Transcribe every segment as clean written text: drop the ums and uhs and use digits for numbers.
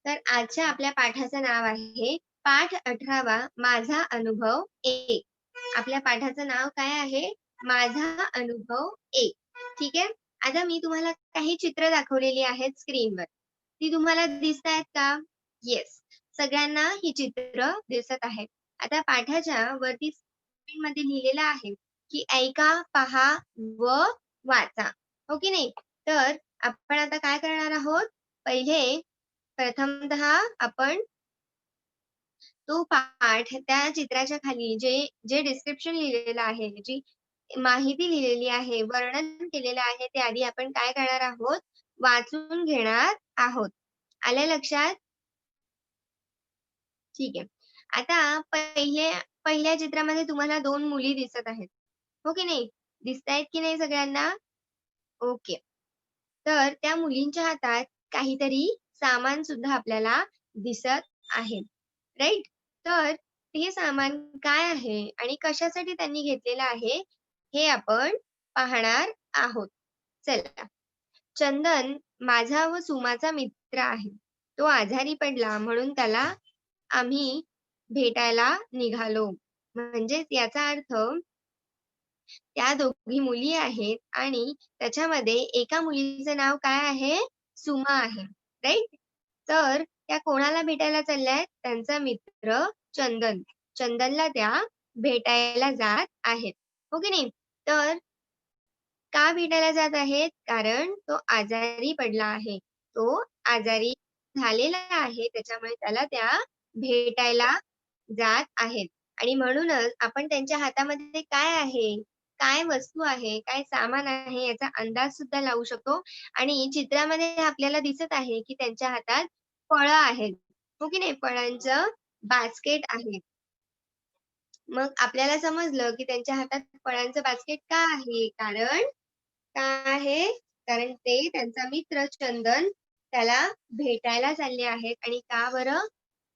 तर आजच्या आपल्या पाठाचं नाव आहे पाठ 18वा माझा अनुभव 1. आपल्या पाठाचं नाव काय आहे? माझा अनुभव 1. ठीक आहे. आता मी तुम्हाला काही चित्र दाखवलेली आहेत स्क्रीनवर. ती तुम्हाला दिसतायत का? येस. सगळ्यांना ही चित्र दिसत आहेत. आता पाठाच्या वरती स्क्रीनमध्ये लिहिलेलं आहे, की ऐका, पहा व वाचा. हो की नाही? तर आपण आता काय करणार आहोत? पहिले प्रथमतः आपण तो पाठ त्या चित्राच्या खाली जे जे डिस्क्रिप्शन लिहिलेलं आहे, जी माहिती लिहिलेली आहे, वर्णन केलेलं आहे, ते आधी आपण काय करणार आहोत? वाचून घेणार आहोत. आलं लक्षात? ठीक आहे. आता पहिल्या चित्रामध्ये तुम्हाला 2 मुली दिसत आहेत. हो की नाही? दिसतायत की नाही सगळ्यांना? ओके. तर त्या मुलींच्या हातात काहीतरी सामान सुद्धा आपल्याला दिसत आहे. राइट? तर हे सामान काय आहे आणि कशासाठी त्यांनी घेतलेलं आहे, हे आपण पाहणार आहोत. चला. चंदन माझा व सुमाचा मित्र आहे. तो आजारी पडला म्हणून त्याला आम्ही भेटायला निघालो. म्हणजेच याचा अर्थ त्या दोघी मुली आहेत आणि त्याच्यामध्ये एका मुलीचं नाव काय आहे? सुमा आहे. राइट? तर त्या कोणाला भेटायला चालल्यात? त्यांचा मित्र चंदन. चंदनला त्या भेटायला जात आहेत. हो की नाही? तर का भेटायला जात आहेत? कारण तो आजारी पडला आहे. तो आजारी झालेला आहे. त्याच्यामुळे त्याला त्या भेटायला जात आहेत. आणि म्हणूनच आपण त्यांच्या हातामध्ये काय आहे? काय वस्तू आहे? काय सामान आहे? याचा अंदाज सुद्धा लावू शकतो. आणि चित्रामध्ये आपल्याला दिसत आहे, की त्यांच्या हातात फळं आहेत. हो की नाही? फळांचं बास्केट आहे. मग आपल्याला समजलं, की त्यांच्या हातात फळांचं बास्केट का आहे? कारण का आहे? कारण ते त्यांचा मित्र चंदन त्याला भेटायला चालले आहेत आणि का बरं?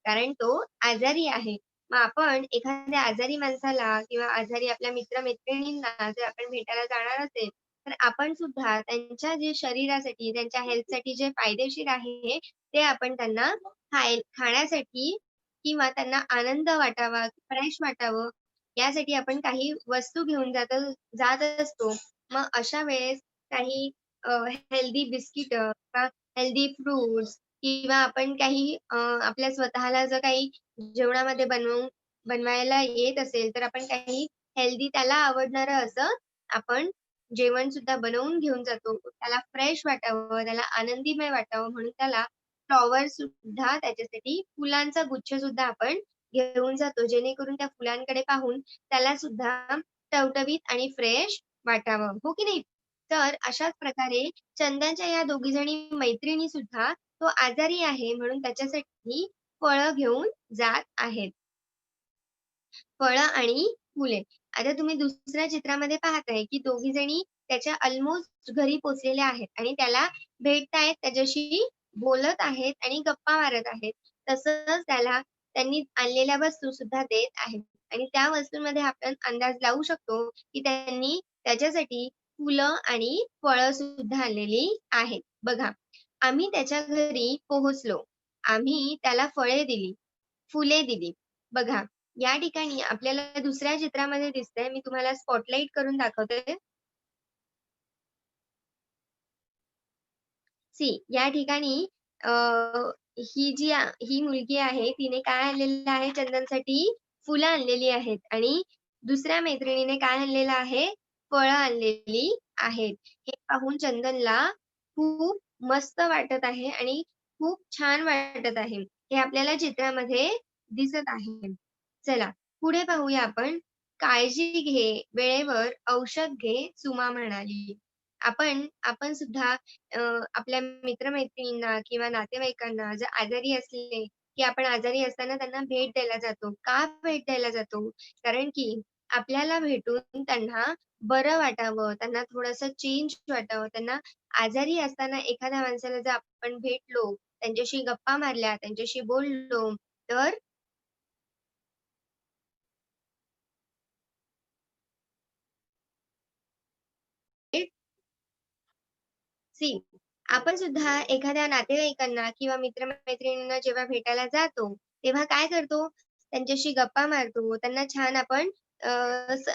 कारण तो आजारी आहे. मग आपण एखाद्या आजारी माणसाला किंवा आजारी आपल्या मित्र-मैत्रिणींना जर आपण भेटायला जाणार असेल, तर आपण सुद्धा त्यांच्या जे शरीरासाठी, त्यांच्या हेल्थसाठी जे फायदेशीर आहे, ते आपण त्यांना खाण्यासाठी किंवा त्यांना आनंद वाटावा, फ्रेश वाटावं, यासाठी आपण काही वस्तू घेऊन जात असतो. मग अशा वेळेस काही हेल्दी बिस्किटं किंवा हेल्दी फ्रुट्स किंवा आपण काही आपल्या स्वतःला जर काही जेवणामध्ये बनवायला येत असेल, तर आपण काही हेल्दी त्याला आवडणारं असं आपण जेवण सुद्धा बनवून घेऊन जातो. त्याला फ्रेश वाटावं, त्याला आनंदीमय वाटावं म्हणून त्याला फ्लॉवर सुद्धा त्याच्यासाठी फुलांचा गुच्छ सुद्धा आपण घेऊन जातो. जेणेकरून त्या फुलांकडे पाहून त्याला सुद्धा टवटवीत आणि फ्रेश वाटावं. हो की नाही? तर अशाच प्रकारे चंदनच्या या दोघी जणी मैत्रिणी सुद्धा तो आजारी आहे म्हणून त्याच्यासाठी फळं घेऊन जात आहेत. फळं आणि फुले. आता तुम्ही दुसऱ्या चित्रामध्ये पाहताय, की दोघी जणी त्याच्या अल्मोस्ट घरी पोहोचलेल्या आहेत आणि त्याला भेटतायत, त्याच्याशी बोलत आहेत आणि गप्पा मारत आहेत. तसंच त्याला त्यांनी आणलेल्या वस्तू सुद्धा देत आहेत आणि त्या वस्तूंमध्ये आपण अंदाज लावू शकतो, की त्यांनी त्याच्यासाठी फुलं आणि फळं सुद्धा आणलेली आहेत. बघा, आम्ही त्याच्या घरी पोहोचलो. आम्ही त्याला फळे दिली, फुले दिली. बघा, या ठिकाणी आपल्याला दुसऱ्या चित्रामध्ये दिसतंय. मी तुम्हाला स्पॉटलाइट करून दाखवते. या ठिकाणी अ, ही मुलगी आहे, तिने काय आणलेलं आहे चंदनसाठी? फुलं आणलेली आहेत आणि दुसऱ्या मैत्रिणीने काय आणलेलं आहे? फळं आणलेली आहेत. हे पाहून चंदनला खूप मस्त वाटत आहे आणि खूप छान वाटत आहे. हे आपल्याला चित्रामध्ये दिसत आहे. चला पुढे पाहूया आपण. काळजी घे, वेळेवर औषध घे, सुमा म्हणाली. आपण सुद्धा आपल्या मित्र-मैत्रिणींना किंवा नातेवाईकांना जर आजारी असले, की आपण आजारी असताना त्यांना भेट द्यायला जातो. का भेट द्यायला जातो? कारण की आपल्याला भेटून त्यांना बरं वाटावं, त्यांना थोडंसं चेंज वाटावं. त्यांना आजारी असताना एखाद्या माणसाला जर आपण भेटलो, त्यांच्याशी गप्पा मारल्या, त्यांच्याशी बोललो, तर सी आपण सुद्धा एखाद्या नातेवाईकांना किंवा मित्र-मैत्रिणींना जेव्हा भेटायला जातो, तेव्हा काय करतो? त्यांच्याशी गप्पा मारतो. त्यांना छान आपण अ, स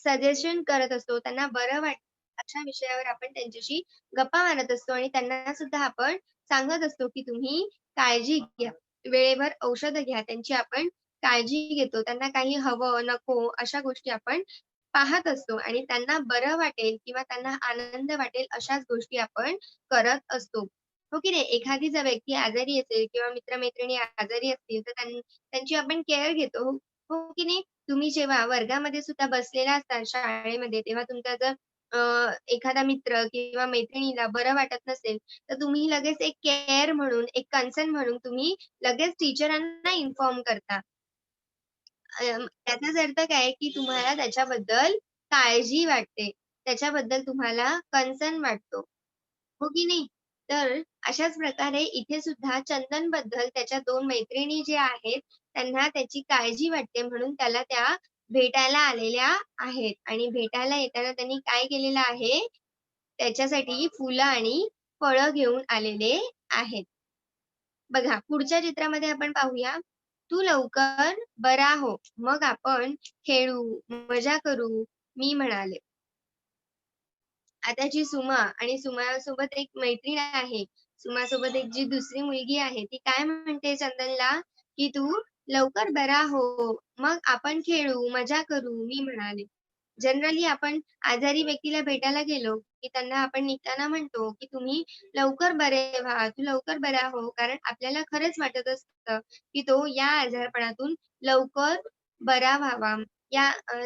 सजेशन करत असतो. त्यांना बरं वाटतं अशा विषयावर आपण त्यांच्याशी गप्पा मारत असतो आणि त्यांना सुद्धा आपण सांगत असतो, की तुम्ही काळजी घ्या. वेळेवर औषधं घ्या. त्यांची आपण काळजी घेतो. त्यांना काही हवं, नको अशा गोष्टी आपण पाहत असतो आणि त्यांना बरं वाटेल किंवा त्यांना आनंद वाटेल अशाच गोष्टी आपण करत असतो. हो की नाही? एखादी जर व्यक्ती आजारी असेल किंवा मित्र-मैत्रिणी आजारी असतील, तर त्यांची आपण केअर घेतो. हो की नाही? तुम्ही जेव्हा वर्गामध्ये सुद्धा बसलेला असता शाळेमध्ये, तेव्हा तुमचा जर एखादा मित्र किंवा मैत्रिणीला बरं वाटत नसेल, तर तुम्ही लगेच एक केअर म्हणून, एक कन्सर्न म्हणून तुम्ही लगेच टीचरांना इन्फॉर्म करता. त्याचाच अर्थ काय, की तुम्हाला त्याच्याबद्दल काळजी वाटते. त्याच्याबद्दल तुम्हाला कन्सर्न वाटतो. हो की नाही? तर अशाच प्रकारे इथे सुद्धा चंदनबद्दल त्याच्या 2 मैत्रिणी ज्या आहेत, त्यांना त्याची काळजी वाटते म्हणून त्याला त्या भेटायला आलेल्या आहेत आणि भेटायला येताना त्यांनी काय केलेलं आहे, त्याच्यासाठी फुलं आणि फळं घेऊन आलेले आहेत. बघा, पुढच्या चित्रामध्ये आपण पाहूया. "तू लवकर बरा हो, मग आपण खेळू, मजा करू," मी म्हणाले. आता जी सुमा आणि सुमासोबत एक मैत्रीण आहे. सुमासोबत एक जी दुसरी मुलगी आहे, ती काय म्हणते चंदनला, की "तू लवकर बरा हो, मग आपण खेळू, मजा करू," मी म्हणाले. जनरली आपण आजारी व्यक्तीला भेटायला गेलो, की त्यांना आपण निघताना म्हणतो, की "तुम्ही लवकर बरे व्हा, तू लवकर बरा हो." कारण आपल्याला खरंच वाटत असतं, की तो या आजारपणातून लवकर बरा व्हावा.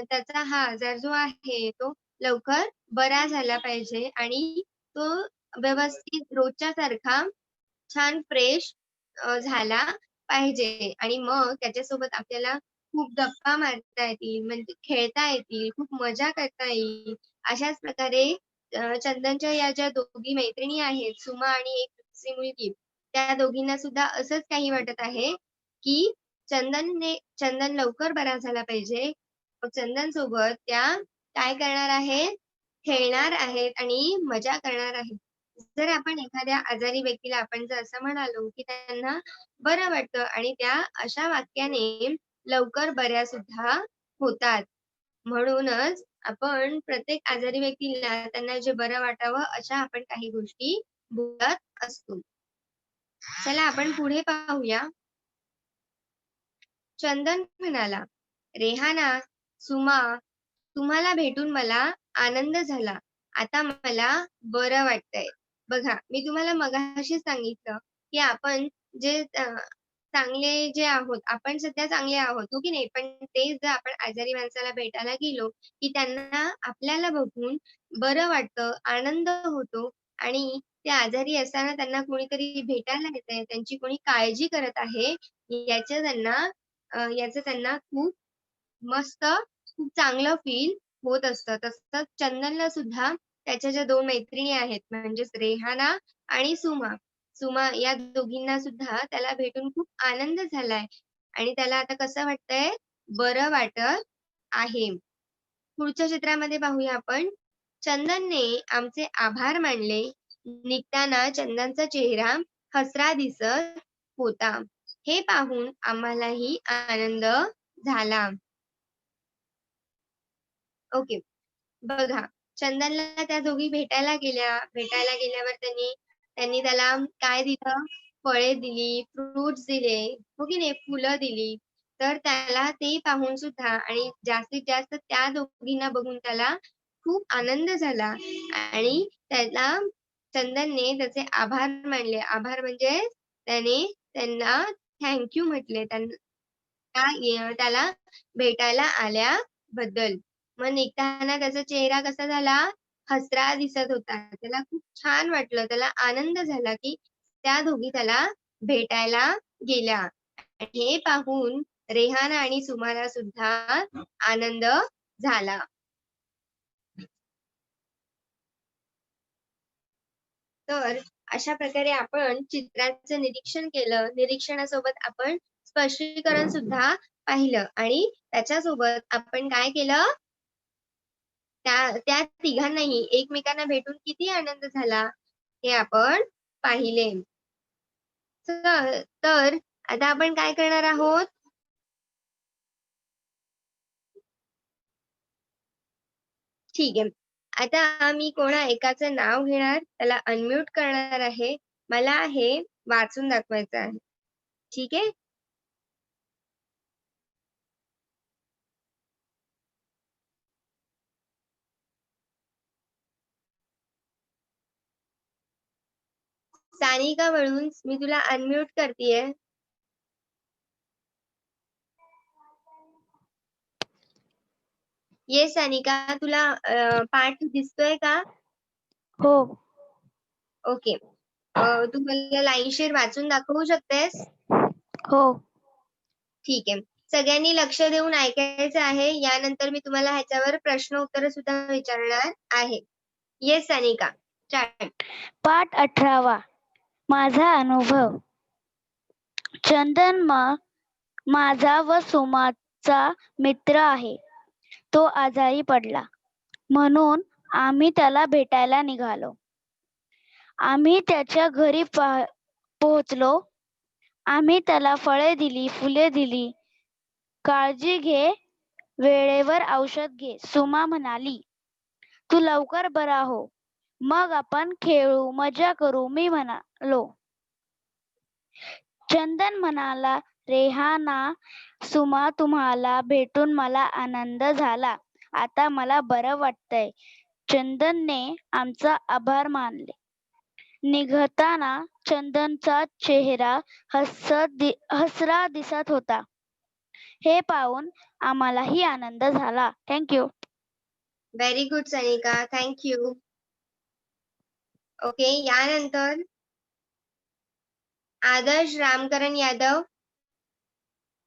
त्याचा हा आजार जो आहे, तो लवकर बरा झाला पाहिजे आणि तो व्यवस्थित रोजच्या सारखा छान फ्रेश झाला पाहिजे आणि मग त्याच्यासोबत आपल्याला खूप गप्पा मारता येतील, म्हणजे खेळता येतील, खूप मजा करता येईल. अशाच प्रकारे चंदनच्या या ज्या दोघी मैत्रिणी आहेत, सुमा आणि एक दुसरी मुलगी, त्या दोघींना सुद्धा असंच काही वाटत आहे, की चंदन लवकर बरा झाला पाहिजे. मग चंदनसोबत त्या काय करणार आहेत, खेळणार आहेत आणि मजा करणार आहेत. जर आपण एखाद्या आजारी व्यक्तीला आपण जर असं म्हणालो, की त्यांना बरं वाटतं आणि त्या अशा वाक्याने लवकर बऱ्या सुद्धा होतात. म्हणूनच आपण प्रत्येक आजारी व्यक्तीला त्यांना जे बरं वाटावं अशा आपण काही गोष्टी बोलत असतो. चला आपण पुढे पाहूया. चंदन म्हणाला, "रेहाना, सुमा, तुम्हाला भेटून मला आनंद झाला. आता मला बरं वाटतंय." बघा, मी तुम्हाला मगाशीच सांगितलं, की आपण जे चांगले जे आहोत, आपण सध्या चांगले आहोत, हो की नाही? पण तेच जर आपण आजारी माणसाला भेटायला गेलो, की त्यांना आपल्याला बघून बरं वाटतं, आनंद होतो आणि ते आजारी असताना त्यांना कोणीतरी भेटायला येतंय, त्यांची कोणी काळजी करत आहे, याचं त्यांना खूप मस्त, खूप चांगलं फील होत असतं. तसंच चंदनला सुद्धा त्याच्या ज्या 2 मैत्रिणी आहेत म्हणजेच रेहाना आणि सुमा. सुमा या दोघींना सुद्धा त्याला भेटून खूप आनंद झालाय आणि त्याला आता कसं वाटतंय, बरं वाटत आहे. पुढच्या चित्रामध्ये पाहूया आपण. चंदनने आमचे आभार मानले. निघताना चंदनचा चेहरा हसरा दिसत होता. हे पाहून आम्हालाही आनंद झाला. ओके. बघा, चंदनला त्या दोघी भेटायला गेल्या. भेटायला गेल्यावर त्यांनी त्यांनी त्याला काय दिलं? फळे दिली, फ्रुट्स दिले, हो की नाही? फुलं दिली. तर त्याला ते पाहून सुद्धा आणि जास्तीत जास्त त्या दोघींना बघून त्याला खूप आनंद झाला आणि चंदनने त्याचे आभार मानले. आभार म्हणजे त्याने त्यांना थँक म्हटले. त्याला भेटायला आल्याबद्दल. मग निघताना त्याचा चेहरा कसा झाला? हसरा दिसत होता. त्याला खूप छान वाटलं. त्याला आनंद झाला, की त्या दोघी त्याला भेटायला गेल्या. हे पाहून रेहाना आणि सुमाला सुद्धा आनंद झाला. तर अशा प्रकारे आपण चित्राचं निरीक्षण केलं. निरीक्षणासोबत आपण स्पष्टीकरण सुद्धा पाहिलं आणि त्याच्यासोबत आपण काय केलं? त्या त्या तिघांनाही एकमेकांना भेटून किती आनंद झाला, हे आपण पाहिले. तर आता आपण काय करणार आहोत? ठीक आहे. आता मी कोणा एकाचं नाव घेणार, त्याला अनम्यूट करणार आहे. मला हे वाचून दाखवायचं आहे. ठीक आहे? सानिका म्हणून मी तुला अनम्यूट करतीये. येस सानिका, तुला पाठ दिसतोय का? हो. ओके. तू मला लाईनशीर वाचून दाखवू शकतेस? हो. ठीक आहे. सगळ्यांनी लक्ष देऊन ऐकायचं आहे. यानंतर मी तुम्हाला ह्याच्यावर प्रश्न उत्तर सुद्धा विचारणार आहे. Yes Sanika, start. पाठ 18वा. माझा अनुभव. चंदन माझा व सुमाचा मित्र आहे. तो आजारी पडला म्हणून आम्ही त्याला भेटायला निघालो. आम्ही त्याच्या घरी पोहोचलो. आम्ही त्याला फळे दिली, फुले दिली. काळजी घे, वेळेवर औषध घे. सुमा म्हणाली, तू लवकर बरा हो, मग आपण खेळू, मजा करू. मी म्हणालो. चंदन म्हणाला, रेहाना, सुमा, तुम्हाला भेटून मला आनंद झाला. आता मला बरं वाटतंय. चंदनने आमचा आभार मानले. निघताना चंदनचा चेहरा हसरा दिसत होता. हे पाहून आम्हालाही आनंद झाला. Thank you. Very good Sanika, thank you. Okay, यानंतर आदर्श रामकरण यादव,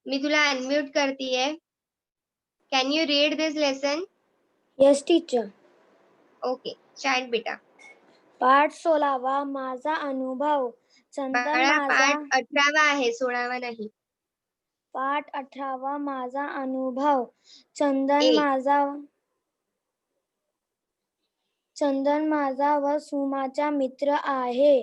मी तुला अनम्यूट करतीये. Can you read this lesson? Yes teacher. Okay, start बेटा. पाठ 16वा. माझा अनुभव. चंदन बाळा, माझा पाठ 18वा आहे, 16वा नाही. पाठ 18वा. माझा अनुभव. चंदन माझा व सुमाचा मित्र आहे.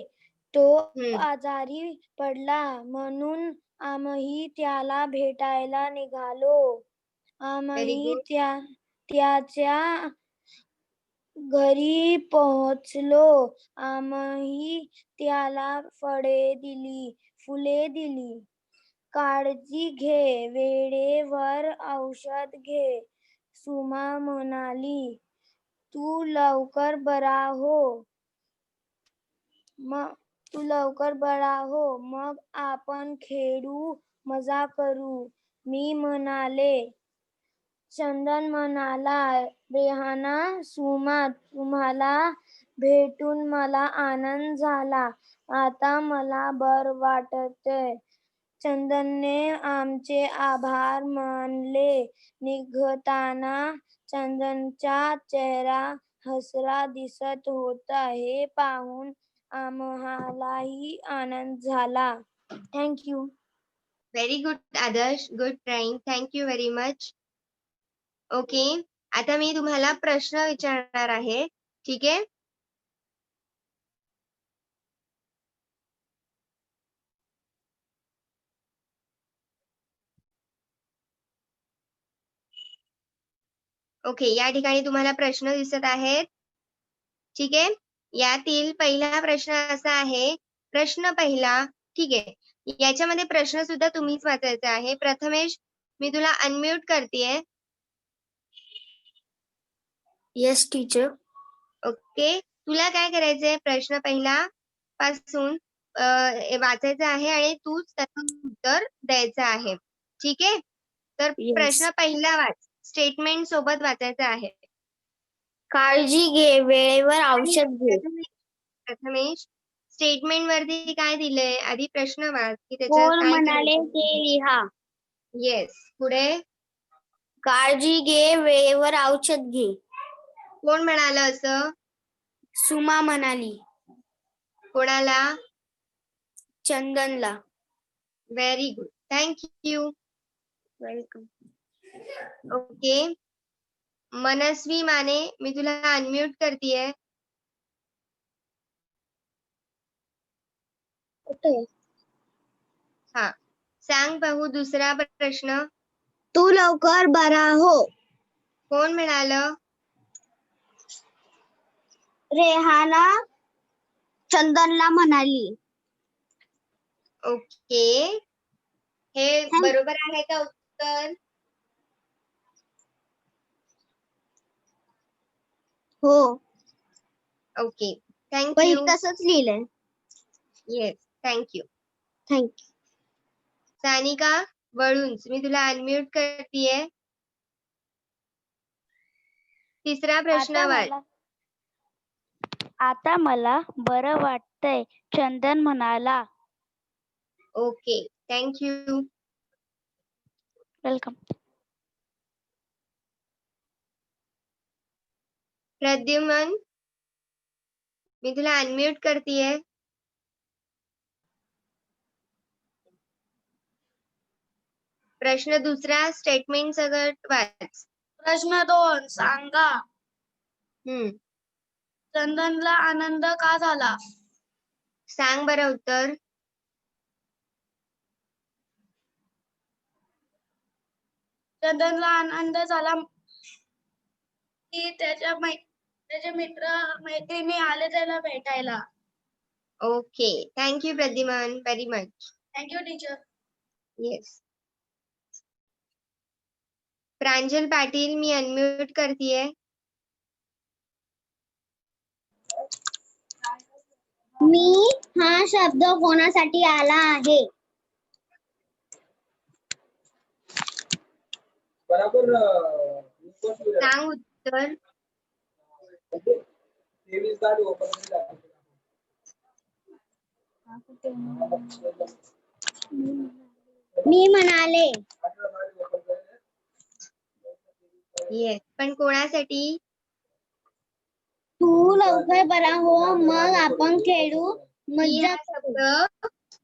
तो आजारी पडला म्हणून आम्ही त्याला भेटायला निघालो. आम्ही त्याच्या घरी पोहोचलो. आम्ही त्याला फळे दिली, फुले दिली. काळजी घे, वेळेवर औषध घे. सुमा म्हणाली, तू लवकर बरा हो, मग आपण खेळू, मजा करू. मी म्हणाले. चंदन म्हणाला, रेहाना, सुमा, तुम्हाला भेटून मला आनंद झाला. आता मला बरं वाटतंय. चंदनने आमचे आभार मानले. निघताना चंदनचा चेहरा हसरा दिसत होता. हे पाहून आम्हालाही आनंद झाला. Thank you. Very good Adarsh, good trying. Thank you very much. Okay, आता मी तुम्हाला प्रश्न विचारणार आहे. ठीक आहे? ओके, या ठिकाणी तुम्हाला प्रश्न दिसत आहेत. ठीक आहे? यातील पहिला प्रश्न असा आहे. प्रश्न पहिला, ठीक आहे. याच्यामध्ये प्रश्न सुद्धा तुम्हीच वाचायचा आहे. प्रथमेश, मी तुला अनम्यूट करतेय. Yes teacher. ओके, तुला काय करायचंय? प्रश्न पहिला पासून वाचायचं आहे आणि तूच त्याचं उत्तर द्यायचं आहे. ठीक आहे? तर प्रश्न पहिला वाच. स्टेटमेंट सोबत वाचायचं आहे. काळजी घे, वेळेवर औषध घे. प्रथमेश, स्टेटमेंट वरती काय दिलंय? आधी प्रश्न वाच की त्याच्यात कोण काय म्हणाले करायचं. ते लिहा. येस, पुढे. काळजी घे, वेळेवर औषध घे. कोण म्हणालं असं? सुमा म्हणाली. कोणाला? चंदनला. Very good, thank you. Welcome. Okay, Manasvi Mane, मी तुला अनम्यूट करतेय. हा, सांग पाहू दुसरा प्रश्न. तू लवकर बरा हो. कोण म्हणालं? रेहाना चंदनला म्हणाली. ओके, हे बरोबर आहे का उत्तर? हो, ओके, थँक पण यू. तसंच लिहिलंय. Yes, thank you. Thank you. Sanika Valunj, मी तुला अनम्यूट करतीये. तिसरा प्रश्न वाच. आता मला बरं वाटतंय, चंदन म्हणाला. Okay, thank you. Welcome. Pradyuman, मी तुला अनम्यूट करतीये. प्रश्न दुसरा स्टेटमेंट सगळं वाच. प्रश्न 2 सांगा. चंदनला आनंद का झाला? सांग बरं उत्तर. चंदनला आनंद झाला की त्याचे मित्र मैत्रिणी आले त्याला भेटायला. Okay, thank you Pradyuman very much. Thank you teacher. Yes. Pranjal Patil, me unmute करतीये. मी हा शब्द कोणासाठी आला आहे? सांग उत्तर. मी म्हणाले. येस, पण कोणासाठी? तू लवकर बरा हो, मग आपण खेळू, ही मज्जा हा करू. शब्द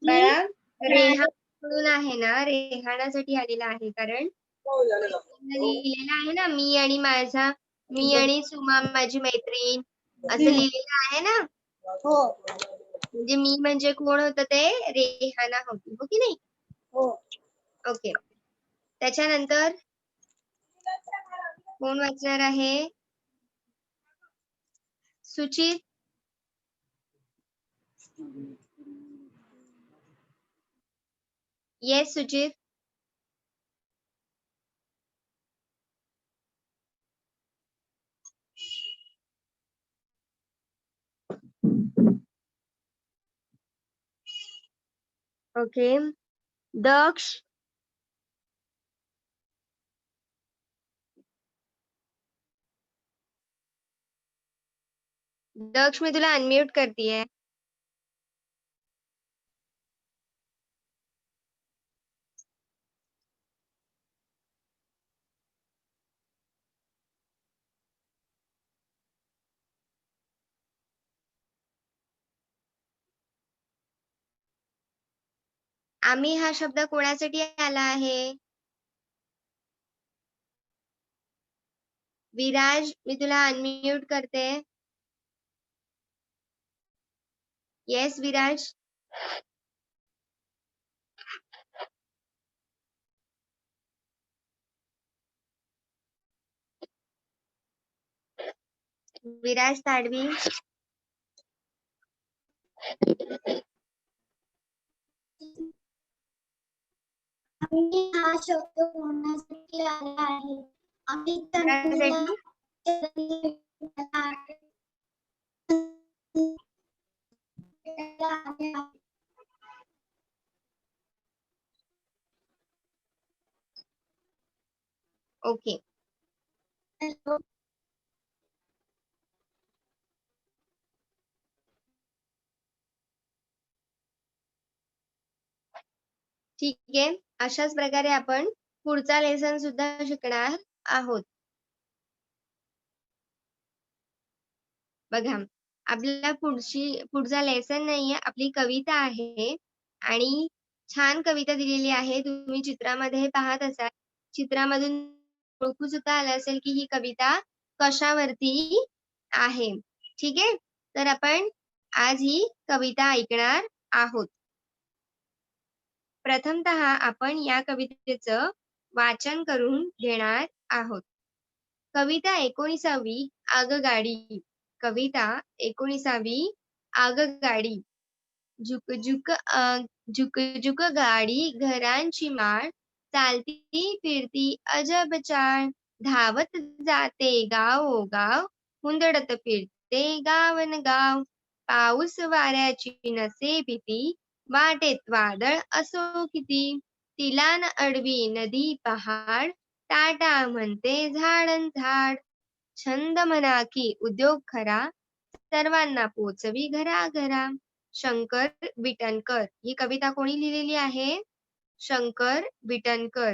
बाळा रेहान म्हणून आहे ना, रेहानासाठी आलेला आहे. कारण लिहिलेलं आहे ना, मी आणि माझा, मी आणि सुमा माझी मैत्रीण, असं लिहिलेलं आहे ना. हो. म्हणजे मी म्हणजे कोण होतं ते? रेहाना होती, हो की नाही? हो. ओके, त्याच्यानंतर कोण वाचणार आहे? सुचित. येस सुचित. ओके, दक्ष. दक्ष, मी तुला अनम्यूट करतीये. आम्ही हा शब्द कोणासाठी आला आहे? विराज, मी तुला अनम्यूट करते. येस विराज. विराज ताडवी. आम्ही हा शब्द कोणासाठी आला आहे? आम्ही कोणासाठी? ओके, ठीक आहे. अशाच प्रकारे आपण पुढचा लेसन सुद्धा शिकणार आहोत. बघा, आपल्याला पुढचा लेसन नाहीये, आपली कविता आहे आणि छान कविता दिलेली आहे. तुम्ही चित्रामध्ये पाहत असाल, चित्रामधून ओळखू सुद्धा आलं असेल की ही कविता कशावरती आहे. ठीक आहे, तर आपण आज ही कविता ऐकणार आहोत. प्रथमतः आपण या कवितेचं वाचन करून घेणार आहोत. कविता 19वी आगगाडी. कविता 19वी आगगाडी. झुक झुक झुक झुक गाडी घरांची माळ, चालती फिरती अजब चाळ, धावत जाते गावोगाव, हुंदडत फिरते गावनगाव. पाऊस वाऱ्याची नसे भीती, वाटेत वादळ असो किती, तिला न अडवी नदी पहाड, टाटा म्हणते झाडन झाड. छंद म्हणा की उद्योग खरा, सर्वांना पोचवी घराघरा. शंकर विटणकर. ही कविता कोणी लिहिलेली आहे? शंकर विटणकर.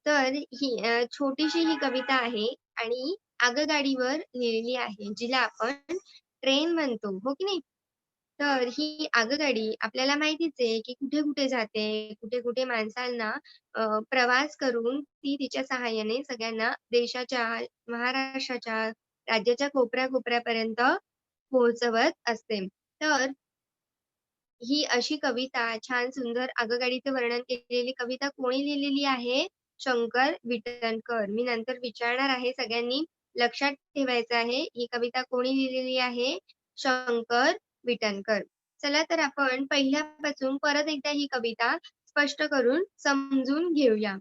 तर ही छोटीशी ही कविता आहे आणि आगगाडीवर लिहिलेली आहे, जिला आपण ट्रेन म्हणतो, हो की नाही? तर ही आगगाडी आपल्याला माहितीच आहे, की कुठे-कुठे जाते, कुठे-कुठे माणसांना प्रवास करून ती तिच्या सहाय्याने सगळ्यांना देशाच्या, महाराष्ट्राच्या, राज्याच्या कोपऱ्या-कोपऱ्यापर्यंत पोहोचवत असते. तर ही अशी कविता छान सुंदर आगगाडीचं वर्णन केलेली कविता कोणी लिहिलेली आहे? शंकर विटणकर. मी नंतर विचारणार आहे, सगळ्यांनी लक्षात ठेवायचं आहे. ही कविता कोणी लिहिलेली आहे? शंकर विटणकर. चला तर आपण पहिल्यापासून परत एकदा ही कविता स्पष्ट करून समजून घेऊया.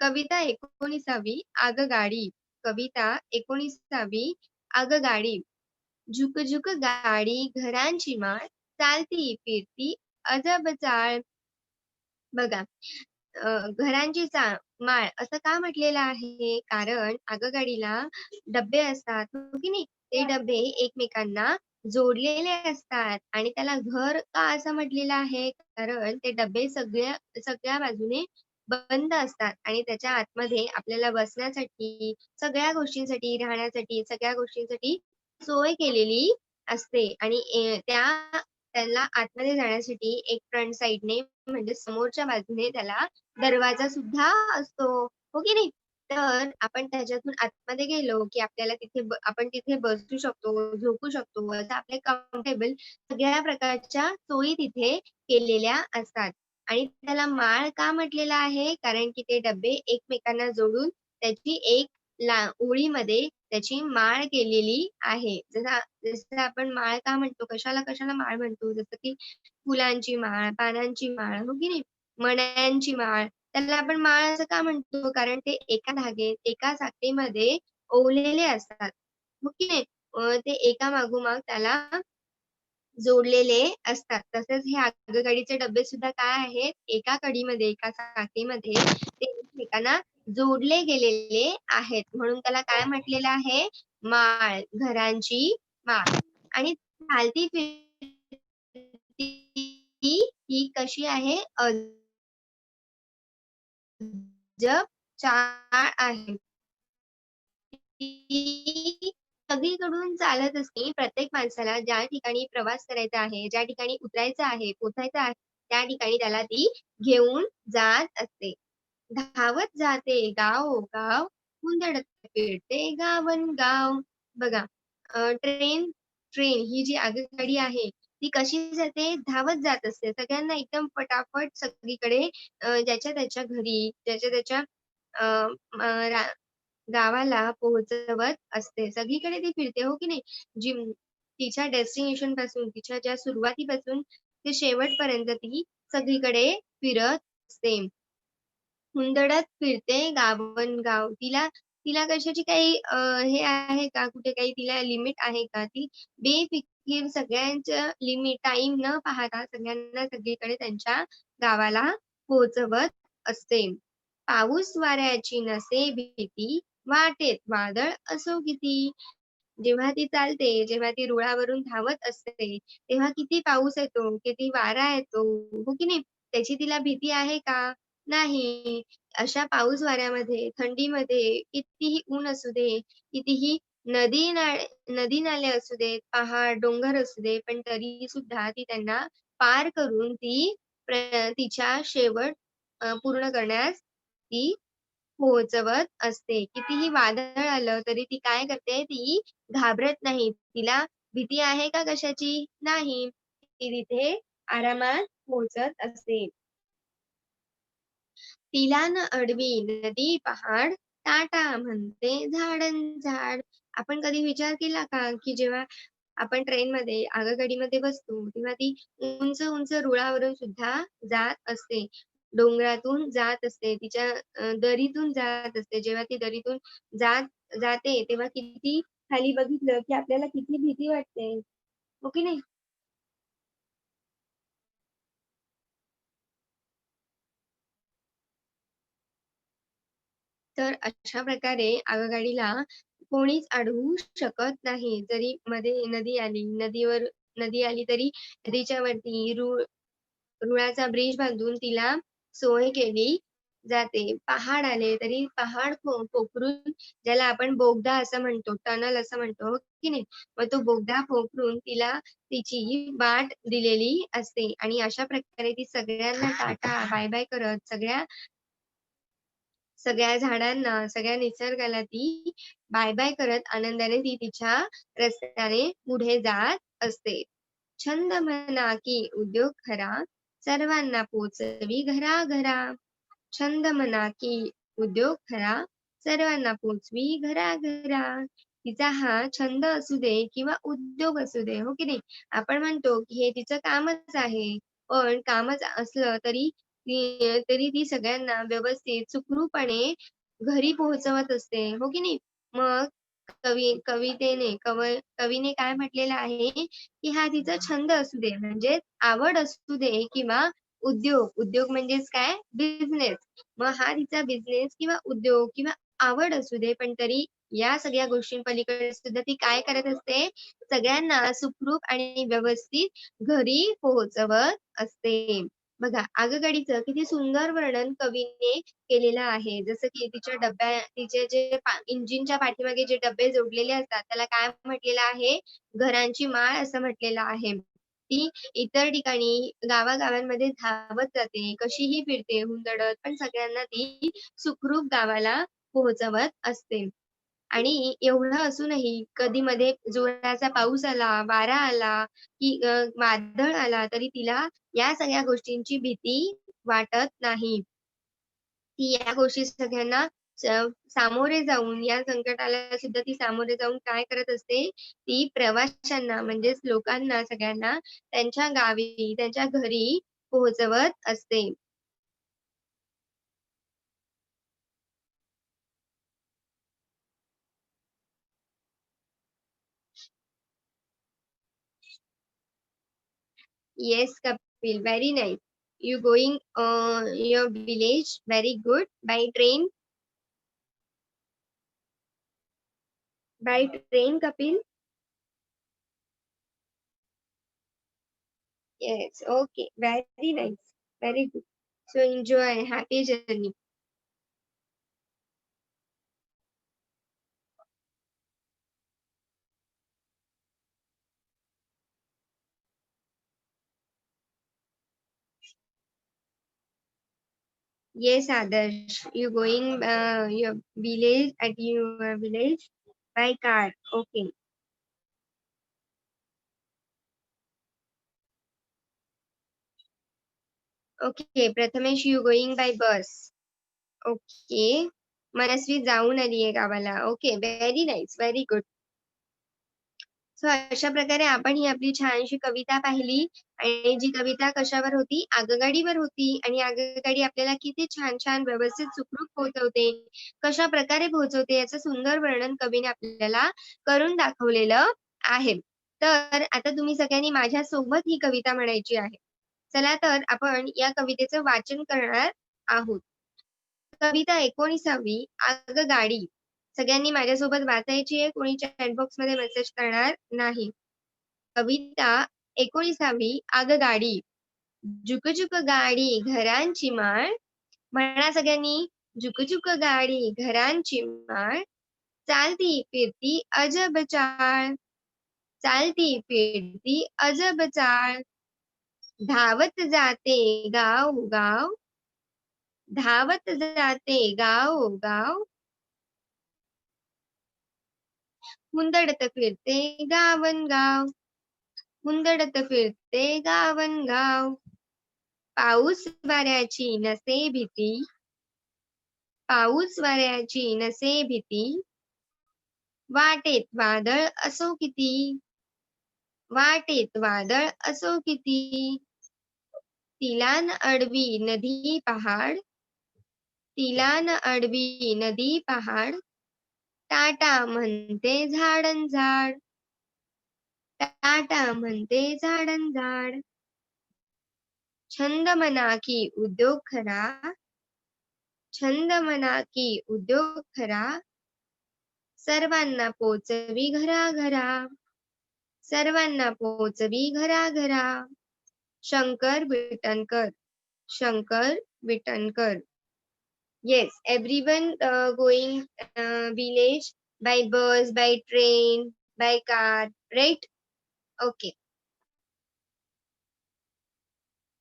कविता 19वी आगगाडी. कविता 19वी आगगाडी. झुक झुक गाडी घरांची माळ, चालती फिरती अजब चाळ. बघा, घरांची माळ असं का म्हटलेलं आहे? कारण आगगाडीला डब्बे असतात, हो की नाही? ते डब्बे एकमेकांना जोडलेले असतात आणि त्याला घर का असं म्हटलेलं आहे? कारण ते डब्बे सगळ्या बाजूने बंद असतात आणि त्याच्या आतमध्ये आपल्याला बसण्यासाठी, सगळ्या गोष्टींसाठी, राहण्यासाठी, सगळ्या गोष्टींसाठी सोय केलेली असते आणि त्याला आतमध्ये जाण्यासाठी एक फ्रंट साइडने म्हणजे समोरच्या बाजूने त्याला दरवाजा सुद्धा असतो, हो की नाही? तर आपण त्याच्यातून आतमध्ये गेलो, की आपल्याला आपण तिथे बसू शकतो, झोपू शकतो, असं आपले कम्फर्टेबल सगळ्या प्रकारच्या सोयी तिथे केलेल्या असतात. आणि त्याला माळ का म्हटलेलं आहे? कारण की ते डब्बे एकमेकांना जोडून त्याची एक ओळीमध्ये त्याची माळ केलेली आहे. जसं आपण माळ का म्हणतो? कशाला माळ म्हणतो? जसं की फुलांची माळ, पानांची माळ, हो की नाही? मण्यांची माळ. त्याला आपण माळ असं का म्हणतो? कारण ते एका साखळीमध्ये ओवलेले असतात, हो की नाही? ते एका मागोमाग त्याला जोडलेले असतात. तसेच हे आगगाडीचे डब्बे सुद्धा काय आहेत? एका कड़ीमध्ये, एका साखळीमध्ये ते एकमेकांना जोडले गेलेले आहेत. म्हणून त्याला काय म्हटलेलं आहे? माळ, घरांची माळ. आणि चालती फिरती ही कशी आहे? अजब चाळ आहे. ती सगळीकडून चालत असते. प्रत्येक माणसाला ज्या ठिकाणी प्रवास करायचा आहे, ज्या ठिकाणी उतरायचं आहे, पोचायचं आहे, त्या ठिकाणी त्याला ती घेऊन जात असते. धावत जाते गावोगाव, हुंदडत फिरते गावनगाव. बघा, ट्रेन ट्रेन ही जी आगगाडी आहे, ती कशी जाते? धावत जात असते. सगळ्यांना एकदम फटाफट सगळीकडे ज्याच्या त्याच्या घरी, ज्याच्या त्याच्या अ, अ, रा गावाला पोहोचवत असते. सगळीकडे ती फिरते, हो की नाही? तिच्या डेस्टिनेशन पासून, तिच्या ज्या सुरुवातीपासून ते शेवटपर्यंत ती सगळीकडे फिरत असते. हुंदडत फिरते गावोगाव. तिला तिला कशाची काही हे आहे का? कुठे काही तिला लिमिट आहे का? ती बेफिकीर सगळ्यांचं टाईम न पाहता सगळ्यांना सगळीकडे त्यांच्या गावाला पोहोचवत असते. पाऊस वाऱ्याची नसे भीती, वाटेत वादळ असो किती. जेव्हा ती चालते, जेव्हा ती रुळावरून धावत असते, तेव्हा किती पाऊस येतो, किती वारा येतो, हो की नाही? त्याची तिला भीती आहे का? नाही. अशा पाऊस वाऱ्यामध्ये, थंडीमध्ये, कितीही ऊन असू दे, कितीही नदी-नाले असू देत, पहाड, डोंगर असू दे, पण तरी सुद्धा ती त्यांना पार करून तिच्या शेवट पूर्ण करण्यास ती पोहोचवत असते. कितीही वादळ आलं तरी ती काय करते? ती घाबरत नाही. तिला भीती आहे का कशाची? नाही. ती तिथे आरामात पोहोचत असे. तिला न अडवी नदी पहाड, टाटा म्हणते झाडं झाड. आपण कधी विचार केला का, की जेव्हा आपण ट्रेनमध्ये, आगगाडीमध्ये बसतो, तेव्हा ती उंच उंच रुळावरून सुद्धा जात असते. डोंगरातून जात असते. तिच्या दरीतून जात असते. जेव्हा ती दरीतून जाते, तेव्हा किती खाली बघितलं, की आपल्याला किती भीती वाटते. हो की नाही? तर अशा प्रकारे आगगाडीला कोणीच अडवू शकत नाही. जरी मध्ये नदी आली तरी नदीच्या वरती रुळाचा ब्रिज बांधून तिला सोय केली जाते. पहाड आले तरी पहाड पोखरून, ज्याला आपण बोगदा असं म्हणतो, टनल असं म्हणतो, हो की नाही? मग तो बोगदा पोखरून तिला तिची वाट दिलेली असते आणि अशा प्रकारे ती सगळ्यांना टाटा, बाय-बाय करत सगळ्या झाडांना, सगळ्या निसर्गाला ती बाय-बाय करत आनंदाने ती तिच्या रस्त्याने पुढे जात असते. छंद म्हणा की उद्योग खरा, सर्वांना पोचवी घरा-घरा. छंद म्हणा की उद्योग खरा, सर्वांना पोचवी घरा-घरा. तिचा हा छंद असू दे किंवा उद्योग असू दे, हो की नाही? आपण म्हणतो की हे तिचं कामच आहे. पण कामच असलं तरी ती सगळ्यांना व्यवस्थित सुखरूपपणे घरी पोहोचवत असते, हो की नाही? मग कवीने काय म्हटलेलं आहे, की हा तिचा छंद असू दे, म्हणजे आवड असू दे किंवा उद्योग म्हणजेच काय? बिझनेस. मग हा तिचा बिझनेस किंवा उद्योग किंवा आवड असू दे, पण तरी या सगळ्या गोष्टींपलीकडे सुद्धा ती काय करत असते? सगळ्यांना सुखरूप आणि व्यवस्थित घरी पोहोचवत असते. बघा, आगगाडीचं किती सुंदर वर्णन कवीने केलेलं आहे. जसं की तिचे जे इंजिनच्या पाठीमागे जे डब्बे जोडलेले असतात, त्याला काय म्हटलेलं आहे? घरांची माळ असं म्हटलेलं आहे. ती इतर ठिकाणी गावागावांमध्ये धावत जाते, कशीही फिरते, हुंदडत, पण सगळ्यांना ती सुखरूप गावाला पोहोचवत असते. आणि एवढं असूनही कधी मध्ये जोराचा पाऊस आला, वारा आला, की वादळ आला, तरी तिला या सगळ्या गोष्टींची भीती वाटत नाही. ती या गोष्टी सगळ्यांना स सामोरे जाऊन, या संकटाला सुद्धा ती सामोरे जाऊन काय करत असते, ती प्रवाशांना म्हणजेच लोकांना सगळ्यांना त्यांच्या गावी, त्यांच्या घरी पोहोचवत असते. Yes, Kapil, very nice. You going your village, very good. By train, Kapil. Yes, okay, very nice, very good. So enjoy, happy journey. Yes, Adarsh, you going your village at your village by car. Okay, okay. Prathamesh, you going by bus. Okay. मनस्वी जाऊन आली आहे गावाला. Okay, very nice, very good. So अशा प्रकारे आपण ही आपली छानशी कविता पाहिली आणि जी कविता कशावर होती? आगगाडीवर होती आणि आगगाडी आपल्याला किती छान-छान व्यवस्थित सुखरूप पोहोचवते, कशाप्रकारे पोहोचवते याचं सुंदर वर्णन कवीने आपल्याला करून दाखवलेलं आहे. तर आता तुम्ही सगळ्यांनी माझ्यासोबत ही कविता म्हणायची आहे. चला तर आपण या कवितेचं वाचन करणार आहोत. कविता 19वी आगगाडी. सगळ्यांनी माझ्यासोबत वाचायची आहे. कोणी चॅट बॉक्समध्ये मेसेज करणार नाही. कविता 19वी आगगाडी. जुक-जुक गाडी घरांची माळ. म्हणा सगळ्यांनी, जुक-जुक गाडी घरांची माळ. चालती फिरती अजब चाळ. चालती फिरती अजब चाळ. धावत जाते गाव-गाव. धावत जाते गाव-गाव. हुंदडत फिरते गावन गाव. हुंदडत फिरते गावनगाव. पाऊस वाऱ्याची नसे भीती, पाऊस वाऱ्याची नसे भीती. वाटेत वादळ असो किती, वाटेत वादळ असो किती. तिला न अडवी नदी पहाड, तिला न अडवी नदी पहाड. टाटा म्हणते झाडन झाड, टाटा म्हणते झाडन झाड. छंद म्हणा की उद्योग खरा, छंद म्हणा की उद्योग खरा. सर्वांना पोचवी घरा, सर्वांना पोचवी घरा. Shankar Vitankar, Shankar Vitankar. Yes, everyone going village by bus, by train, by car, right? Okay.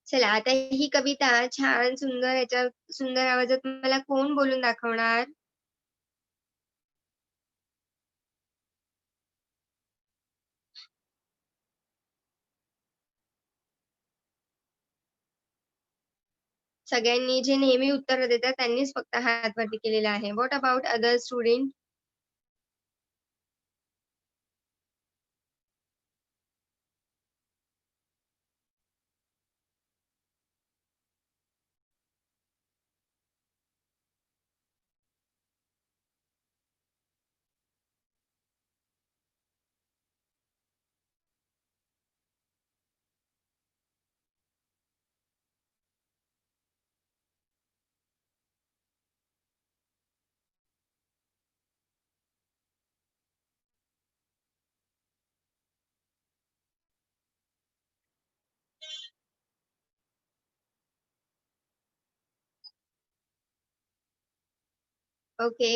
चला आता ही कविता छान सुंदर याच्या सुंदर आवाजात मला कोण बोलून दाखवणार? सगळ्यांनी जे नेहमी उत्तर देतात त्यांनीच फक्त हात वरती केलेला आहे. What about other student? Okay.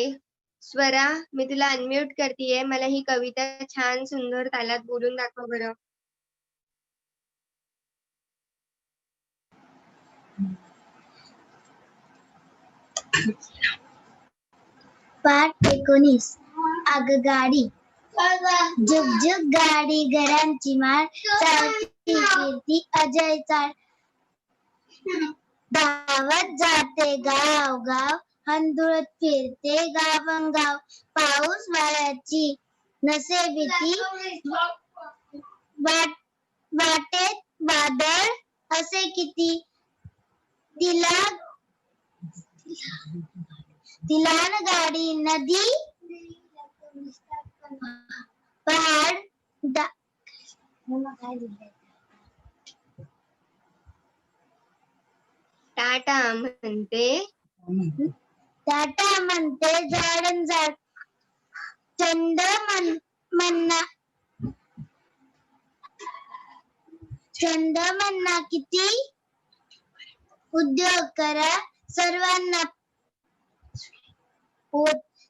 Swara, मी तुला अनम्यूट करतेय. मला ही कविता छान सुंदर तालात बोलून दाखव बरं. पाठ 19. आगगाडी. जुगजुग गाडी घरांची माळ, चालती फिरती अजय चाळ. धावत जाते गाव गाव, हंदुळत फिरते गावनगाव. पाऊस वाऱ्याची नसे भीती, वाटेत वादळ असे किती. तिलान गाडी नदी पहाड. टाटा म्हणते, टाटा म्हणते झाडन झाड. छंद म्हणा, छंद म्हणा किती. उद्योग करा सर्वांना,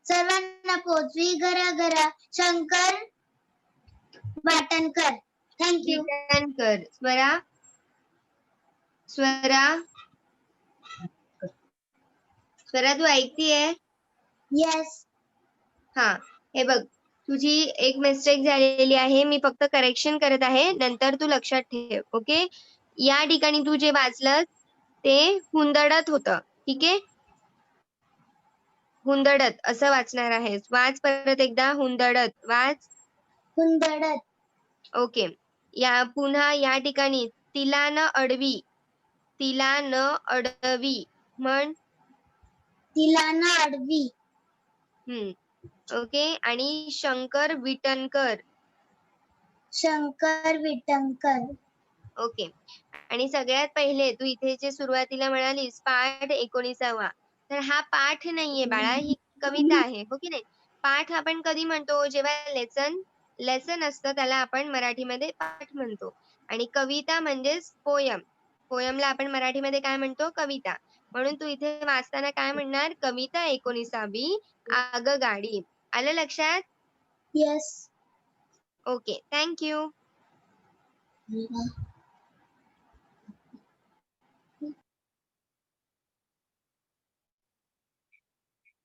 सर्वांना पोचवी घरा. शंकर वाटणकर. थँक्यू. विटणकर. स्वरा, स्वरा, स्वरा तू ऐकतीये? येस. हा, हे बघ तुझी एक मिस्टेक झालेली आहे. मी फक्त करेक्शन करत आहे, नंतर तू लक्षात ठेव. ओके. या ठिकाणी तू जे वाचलं ते हुंदडत होतं. ठीक आहे. हुंदडत असं वाचणार आहेस. वाच परत एकदा. हुंदडत वाच. हुंदडत. ओके. या पुन्हा या ठिकाणी तिला न अडवी, तिला न अडवी म्हण. तिला ना अडवी. ओके. आणि शंकर विटणकर. शंकर विटणकर. ओके. आणि सगळ्यात पहिले तू इथे जे सुरुवातीला म्हणालीस पाठ 19वा, तर हा पाठ नाहीये बाळा, ही कविता आहे. हो की नाही? पाठ आपण कधी म्हणतो? जेव्हा लेसन असतं त्याला आपण मराठीमध्ये पाठ म्हणतो. आणि कविता म्हणजेच पोयम. पोयमला आपण मराठीमध्ये काय म्हणतो? कविता. म्हणून तू इथे वाचताना काय म्हणणार? कविता 19वी आगगाडी. आलं लक्षात? येस. ओके. Thank you.